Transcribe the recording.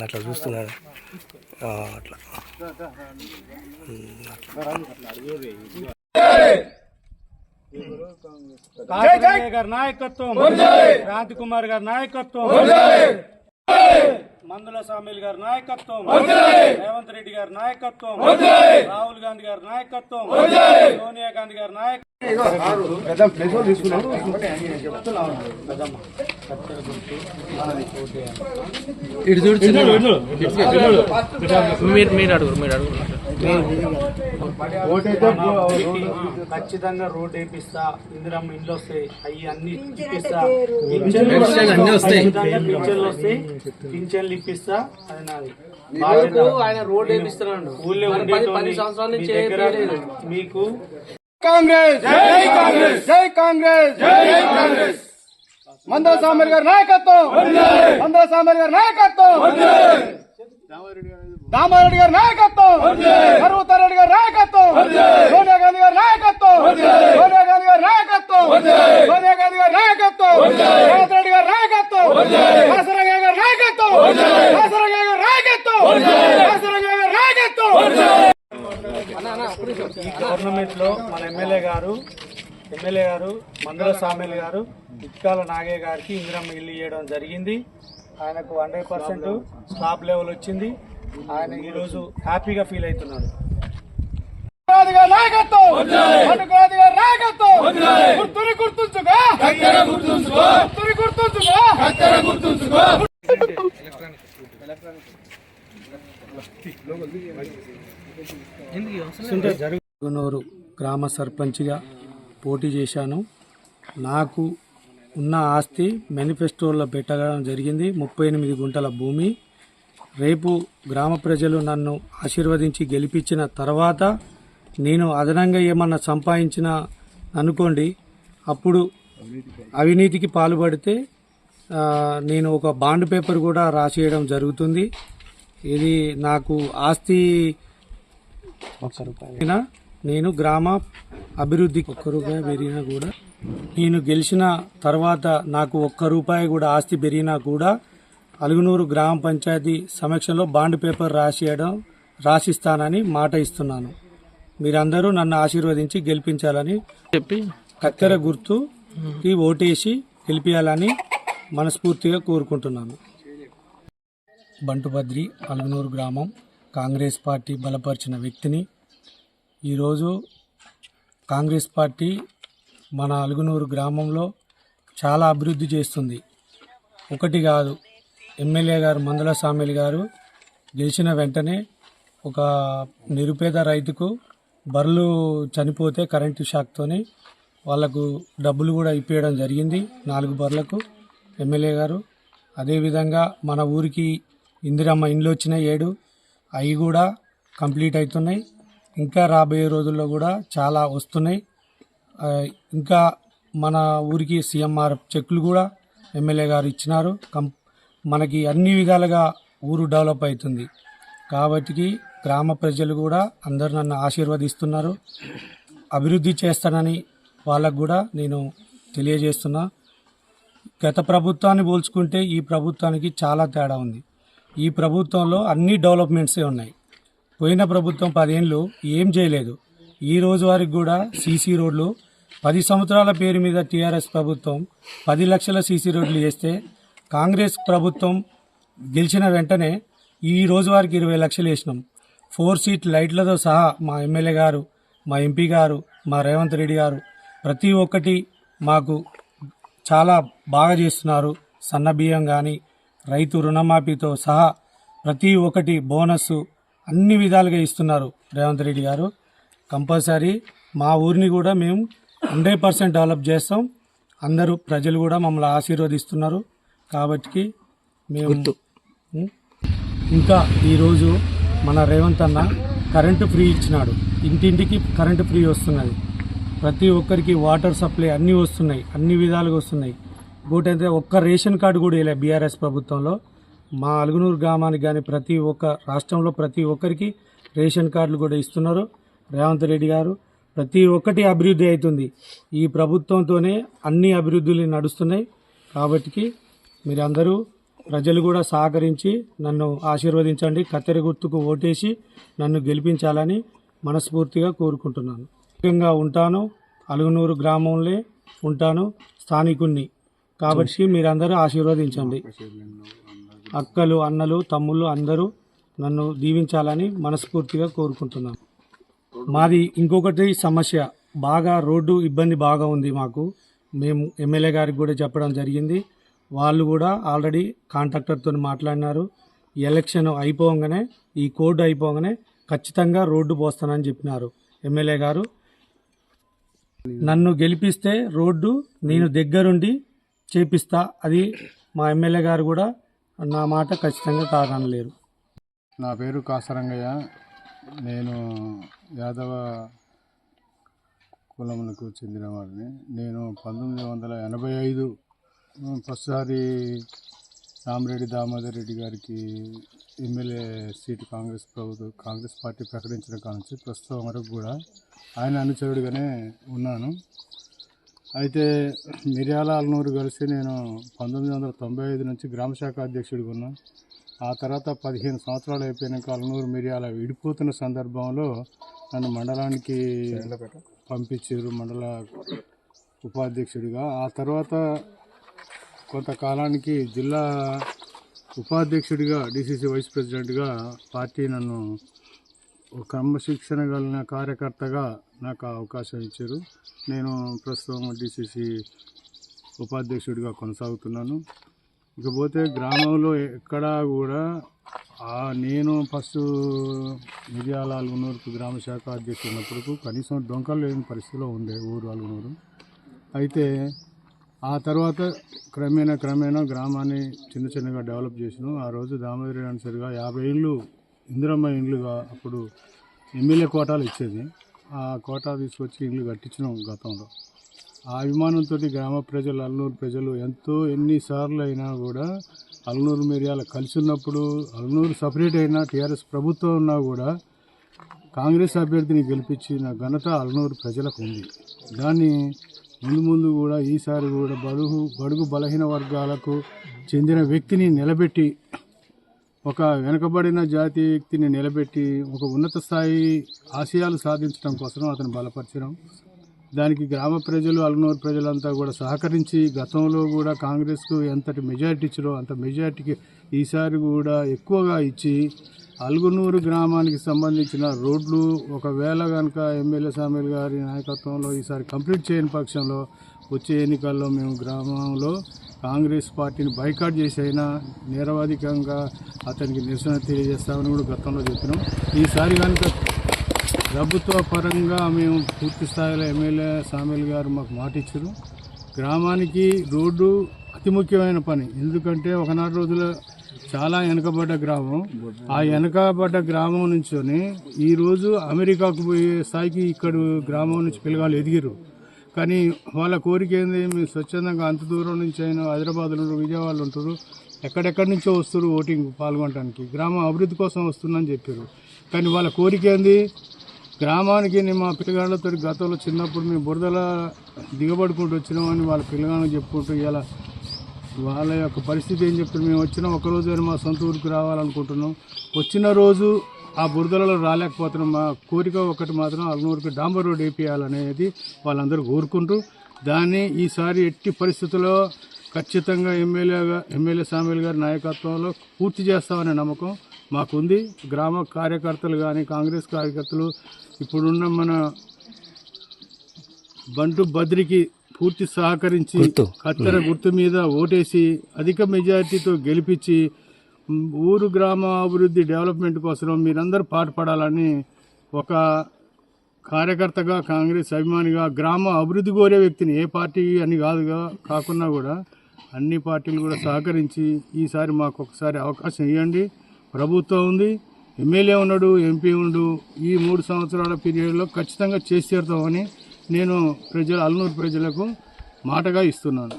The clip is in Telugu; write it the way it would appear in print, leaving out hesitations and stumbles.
అట్లా చూస్తున్నాడు అట్లా గారి నాయకత్వం, క్రాంతి కుమార్ గారి నాయకత్వం, మందుల సామిల్ గారి నాయకత్వం, రేవంత్ రెడ్డి గారి నాయకత్వం, రాహుల్ గాంధీ గారి నాయకత్వం, సోనియా గాంధీ గారి నాయకత్వం. ఖచ్చితంగా రోడ్ వేపిస్తా, ఇందిరమ్మ ఇండ్లు వస్తాయి, అవి అన్ని ఇప్పిస్తా, పింఛన్లు వస్తాయి, పింఛన్లు ఇప్పిస్తా. అది నాది ఆయన రోడ్ వేపిస్తున్నాడు. ఊళ్ళో మీకు కాంగ్రెస్, జై కాంగ్రెస్, జై కాంగ్రెస్, జై కాంగ్రెస్. మందల సామర్ గారి నాయకత్వం, మందల సామర్ గారి నాయకత్వం, దామారెడ్డి గారి నాయకత్వం, పర్వతారెడ్డి గారి నాయకత్వం, సోనియా గాంధీ గారి నాయకత్వం, సోనియా గాంధీ గారి నాయకత్వం, సోనియా గాంధీ గారి నాయకత్వం, రేవంత్ రెడ్డి గారి నాయకత్వం, కాసరయ్య గారి నాయకత్వం, కాసరయ్య గారి నాయకత్వం, కాసరయ్య గారి నాయకత్వం. ఈ గవర్నమెంట్ లో మన ఎమ్మెల్యే గారు మందుల సామేల్ గారు ఇటుకాల నాగయ్య గారికి ఇందిరమ్మ ఇల్లు ఇవ్వడం జరిగింది. ఆయనకు 100% స్టాప్ లెవెల్ వచ్చింది. ఆయన ఈరోజు హ్యాపీగా ఫీల్ అవుతున్నాడు. జరుగునూరు గ్రామ సర్పంచ్గా పోటీ చేశాను. నాకు ఉన్న ఆస్తి మేనిఫెస్టోలో పెట్టడం జరిగింది. 38 గుంటల భూమి. రేపు గ్రామ ప్రజలు నన్ను ఆశీర్వదించి గెలిపించిన తర్వాత నేను అదనంగా ఏమన్నా సంపాదించిన అనుకోండి, అప్పుడు అవినీతికి పాల్పడితే నేను ఒక బాండ్ పేపర్ కూడా రాసేయడం జరుగుతుంది. ఇది నాకు ఆస్తి నేను గ్రామ అభివృద్ధికి ₹1 పెరిగినా కూడా, నేను గెలిచిన తర్వాత నాకు ₹1 కూడా ఆస్తి పెరిగినా కూడా అలుగునూరు గ్రామ పంచాయతీ సమక్షంలో బాండ్ పేపర్ రాసిస్తానని మాట ఇస్తున్నాను. మీరందరూ నన్ను ఆశీర్వదించి గెలిపించాలని చెప్పి కత్తెర గుర్తుకి ఓటేసి గెలిపించాలని మనస్ఫూర్తిగా కోరుకుంటున్నాను. బంటుభద్రి, అలుగునూరు గ్రామం, కాంగ్రెస్ పార్టీ బలపరిచిన వ్యక్తిని. ఈరోజు కాంగ్రెస్ పార్టీ మన అలుగునూరు గ్రామంలో చాలా అభివృద్ధి చేస్తుంది. ఒకటి కాదు, ఎమ్మెల్యే గారు మందుల సామేల్ గారు గెలిచిన వెంటనే ఒక నిరుపేద రైతుకు బర్రెలు చనిపోతే కరెంటు షాక్తోని వాళ్లకు డబ్బులు కూడా ఇప్పించడం జరిగింది, 4 బర్రెలకు ఎమ్మెల్యే గారు. అదేవిధంగా మన ఊరికి ఇందిరమ్మ ఇండ్లు వచ్చినాయి 7, అవి కూడా కంప్లీట్ అవుతున్నాయి. ఇంకా రాబోయే రోజుల్లో కూడా చాలా వస్తున్నాయి. ఇంకా మన ఊరికి సీఎంఆర్ చెక్కులు కూడా ఎమ్మెల్యే గారు ఇచ్చినారు. మనకి అన్ని విధాలుగా ఊరు డెవలప్ అవుతుంది. కాబట్టి గ్రామ ప్రజలు కూడా అందరు నన్ను ఆశీర్వదిస్తున్నారు. అభివృద్ధి చేస్తానని వాళ్ళకు కూడా నేను తెలియజేస్తున్నా. గత ప్రభుత్వాన్ని పోల్చుకుంటే ఈ ప్రభుత్వానికి చాలా తేడా ఉంది. ఈ ప్రభుత్వంలో అన్ని డెవలప్మెంట్సే ఉన్నాయి. పోయిన ప్రభుత్వం 10 ఏళ్ళు ఏం చేయలేదు. ఈ రోజు వరకు కూడా సీసీ రోడ్లు 10 సంవత్సరాల పేరు మీద టీఆర్ఎస్ ప్రభుత్వం 10 లక్షల సీసీ రోడ్లు చేస్తే, కాంగ్రెస్ ప్రభుత్వం గెలిచిన వెంటనే ఈ రోజు వరకు 20 లక్షలు వేసినాం. 4 సీట్ లైట్లతో సహా మా ఎమ్మెల్యే గారు, మా ఎంపీ గారు, మా రేవంత్ రెడ్డి గారు ప్రతి ఒక్కటి మాకు చాలా బాగా చేస్తున్నారు. సన్న బియ్యం కానీ, రైతు రుణమాఫీతో సహా ప్రతి ఒక్కటి బోనస్ అన్ని విధాలుగా ఇస్తున్నారు రేవంత్ రెడ్డి గారు. కంపల్సరీ మా ఊరిని కూడా మేము 100% డెవలప్ చేస్తాం. అందరూ ప్రజలు కూడా మమ్మల్ని ఆశీర్వదిస్తున్నారు. కాబట్టి మేము ఇంకా ఈరోజు మన రేవంత్ అన్న కరెంటు ఫ్రీ ఇచ్చినాడు. ఇంటింటికి కరెంటు ఫ్రీ వస్తున్నది. ప్రతి ఒక్కరికి వాటర్ సప్లై అన్నీ వస్తున్నాయి, అన్ని విధాలుగా వస్తున్నాయి. ఇంకోటైతే ఒక్క రేషన్ కార్డు కూడా ఇలా బీఆర్ఎస్ ప్రభుత్వంలో మా అలుగునూరు గ్రామానికి కానీ ప్రతి ఒక్క రాష్ట్రంలో ప్రతి ఒక్కరికి రేషన్ కార్డులు కూడా ఇస్తున్నారు రేవంత్ రెడ్డి గారు. ప్రతి ఒక్కటి అభివృద్ధి అవుతుంది. ఈ ప్రభుత్వంతోనే అన్ని అభివృద్ధులు నడుస్తున్నాయి. కాబట్టి మీరందరూ ప్రజలు కూడా సహకరించి నన్ను ఆశీర్వదించండి. కత్తెర గుర్తుకు ఓటేసి నన్ను గెలిపించాలని మనస్ఫూర్తిగా కోరుకుంటున్నాను. ముఖ్యంగా ఉంటాను, అలుగునూరు గ్రామంలో ఉంటాను, స్థానికుణ్ణి కాబట్టి మీరందరూ ఆశీర్వదించండి. అక్కలు, అన్నలు, తమ్ముళ్ళు అందరూ నన్ను దీవించాలని మనస్ఫూర్తిగా కోరుకుంటున్నాను. మాది ఇంకొకటి సమస్య, బాగా రోడ్డు ఇబ్బంది బాగా ఉంది మాకు. మేము ఎమ్మెల్యే గారికి కూడా చెప్పడం జరిగింది. వాళ్ళు కూడా ఆల్రెడీ కాంట్రాక్టర్తో మాట్లాడినారు. ఎలక్షన్ అయిపోగానే, ఈ కోడ్ అయిపోగానే ఖచ్చితంగా రోడ్డు పోస్తానని చెప్పినారు ఎమ్మెల్యే గారు. నన్ను గెలిపిస్తే రోడ్డు నేను దగ్గరుండి చేపిస్తా. అది మా ఎమ్మెల్యే గారు కూడా నా మాట ఖచ్చితంగా కాదనలేరు. నా పేరు కాసరంగయ్య. నేను యాదవ కులములకు చెందినవాడిని. నేను 1985 ఫస్ట్సారి రామిరెడ్డి దామోదర్ రెడ్డి గారికి ఎమ్మెల్యే సీటు కాంగ్రెస్ పార్టీ ప్రకటించిన కానుంచి ప్రస్తుతం వరకు కూడా ఆయన అనుచరుడిగానే ఉన్నాను. అయితే మిర్యాల అల్నూరు కలిసి నేను 1995 నుంచి గ్రామశాఖ అధ్యక్షుడిగా ఉన్నాను. ఆ తర్వాత 15 సంవత్సరాలు అయిపోయినాక అల్నూరు మిర్యాల విడిపోతున్న సందర్భంలో నన్ను మండలానికి పంపించారు, మండల ఉపాధ్యక్షుడిగా. ఆ తర్వాత కొంతకాలానికి జిల్లా ఉపాధ్యక్షుడిగా, డిసిసి వైస్ ప్రెసిడెంట్గా పార్టీ నన్ను క్రమశిక్షణ కలిగిన కార్యకర్తగా నాకు అవకాశం ఇచ్చారు. నేను ప్రస్తుతం డిసిసి ఉపాధ్యక్షుడిగా కొనసాగుతున్నాను. ఇకపోతే గ్రామంలో ఎక్కడా కూడా నేను ఫస్ట్ మిర్యాల అలుగునూరుకు గ్రామ శాఖ అధ్యక్షుడు ఉన్నప్పుడు కనీసం డొంకలు లేని పరిస్థితిలో ఉండే ఊరు అలుగునూరు. అయితే ఆ తర్వాత క్రమేణా గ్రామాన్ని చిన్నగా డెవలప్ చేసినాం. ఆ రోజు దామోదరి అనుసరిగా 50 ఇండ్లు ఇందిరమ్మ ఇండ్లుగా అప్పుడు ఎమ్మెల్యే కోటాలు ఇచ్చేది. ఆ కోటా తీసుకొచ్చి ఇండ్లు కట్టించినాం గతంలో. ఆ అభిమానంతో గ్రామ ప్రజలు, అల్నూరు ప్రజలు ఎన్నిసార్లు అయినా కూడా అల్నూరు మిర్యాల కలిసి ఉన్నప్పుడు, అల్నూరు సపరేట్ అయినా, టీఆర్ఎస్ ప్రభుత్వం ఉన్నా కూడా కాంగ్రెస్ అభ్యర్థిని గెలిపించిన ఘనత అల్నూరు ప్రజలకు ఉంది. దాన్ని ముందు కూడా ఈసారి కూడా బడుగు బలహీన వర్గాలకు చెందిన వ్యక్తిని నిలబెట్టి, ఒక వెనుకబడిన జాతి వ్యక్తిని నిలబెట్టి ఒక ఉన్నత స్థాయి ఆశయాలు సాధించడం కోసం అతను బలపరచడం. దానికి గ్రామ ప్రజలు, అల్నూరు ప్రజలంతా కూడా సహకరించి గతంలో కూడా కాంగ్రెస్కు ఎంతటి మెజారిటీ ఇచ్చారో అంత మెజారిటీకి ఈసారి కూడా ఎక్కువగా ఇచ్చి అలుగునూరు గ్రామానికి సంబంధించిన రోడ్లు ఒకవేళ కనుక ఎమ్మెల్యే సామేల్ గారి నాయకత్వంలో ఈసారి కంప్లీట్ చేయని పక్షంలో వచ్చే ఎన్నికల్లో మేము గ్రామంలో కాంగ్రెస్ పార్టీని బైకాట్ చేసి అయినా నిరవధికంగా అతనికి నిరసన తెలియజేస్తామని కూడా గతంలో చెప్పినాం. ఈసారి కనుక ప్రభుత్వ పరంగా మేము పూర్తి స్థాయిలో ఎమ్మెల్యే సామేల్ గారు మాకు మాట ఇచ్చారు. గ్రామానికి రోడ్డు అతి ముఖ్యమైన పని. ఎందుకంటే ఒకనాటి రోజుల్లో చాలా వెనకబడ్డ గ్రామం. ఆ వెనకబడ్డ గ్రామం నుంచొని ఈరోజు అమెరికాకు పోయే స్థాయికి ఇక్కడ గ్రామం నుంచి పిల్లగాళ్ళు ఎదిగిరు. కానీ వాళ్ళ కోరిక ఏంది, మేము స్వచ్ఛందంగా అంత దూరం నుంచి అయినా హైదరాబాద్లో విజయవాడలో ఉంటారు, ఎక్కడెక్కడి నుంచో వస్తారు ఓటింగ్ పాల్గొనడానికి, గ్రామం అభివృద్ధి కోసం వస్తుందని చెప్పారు. కానీ వాళ్ళ కోరిక ఏంది, గ్రామానికి మా పిల్లగాళ్ళతో గతంలో చిన్నప్పుడు మేము బురదల దిగబడుకుంటూ వచ్చినామని వాళ్ళ పిల్లగాళ్ళకి చెప్పుకుంటూ ఇలా వాళ్ళ యొక్క పరిస్థితి ఏం చెప్తారు, మేము వచ్చినాం ఒకరోజు మా సొంత ఊరికి రావాలనుకుంటున్నాం, వచ్చిన రోజు ఆ బురదలలో రాలేకపోతున్నాం, మా కోరిక ఒకటి మాత్రం అల్నూరుకి డాంబర్ రోడ్ వేపియాలనేది వాళ్ళందరూ కోరుకుంటూ దాన్ని ఈసారి ఎట్టి పరిస్థితుల్లో ఖచ్చితంగా ఎమ్మెల్యే సామేల్ గారి నాయకత్వంలో పూర్తి చేస్తామనే నమ్మకం మాకుంది. గ్రామ కార్యకర్తలు కానీ కాంగ్రెస్ కార్యకర్తలు ఇప్పుడున్న మన బంటు బద్రికి పూర్తి సహకరించి కత్తెర గుర్తు మీద ఓటేసి అధిక మెజారిటీతో గెలిపించి ఊరు గ్రామ అభివృద్ధి డెవలప్మెంట్ కోసం మీరందరూ పాటుపడాలని ఒక కార్యకర్తగా, కాంగ్రెస్ అభిమానిగా, గ్రామ అభివృద్ధి కోరే వ్యక్తిని, ఏ పార్టీ అని కాకుండా కూడా అన్ని పార్టీలు కూడా సహకరించి ఈసారి మాకు ఒకసారి అవకాశం ఇవ్వండి. ప్రభుత్వం ఉంది, ఎమ్మెల్యే ఉన్నాడు, ఎంపీ ఉండు, ఈ 3 సంవత్సరాల పీరియడ్లో ఖచ్చితంగా చేసి తీరుతామని నేను అల్నూరు ప్రజలకు మాటగా ఇస్తున్నాను.